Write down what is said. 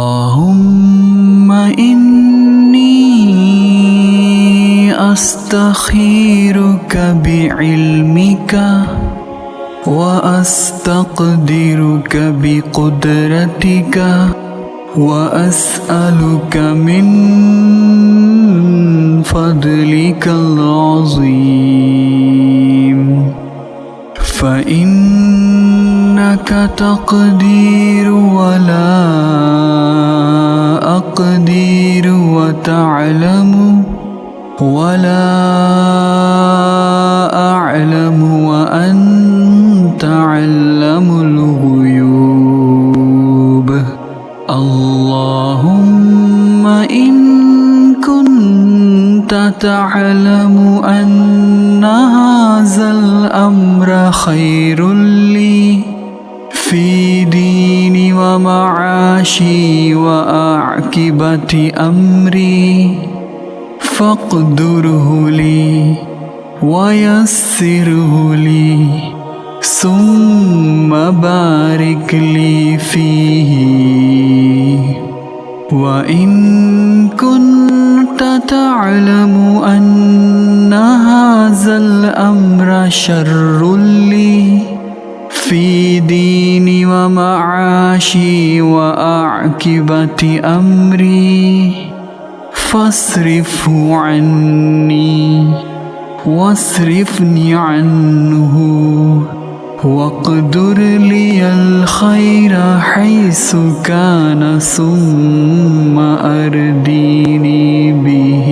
اللهم إني أستخيرك بعلمك وأستقدرك بقدرتك وأسألك من فضلك العظيم فإنك تقدر ولا أقدر وتعلم ولا أعلم وأنت علم الغيوب. اللهم إن كنت تعلم أن هذا الأمر خير لي في ديني ومعاشي وعاقبة أمري فاقدره لي ويسره لي ثم بارك لي فيه. وإن كنت تعلم أن هذا الأمر شر لي في ديني ومعاشي وعاقبة أمري فاصرفه عني واصرفني عنه واقدر لي الخير حيث كان ثم أرديني به.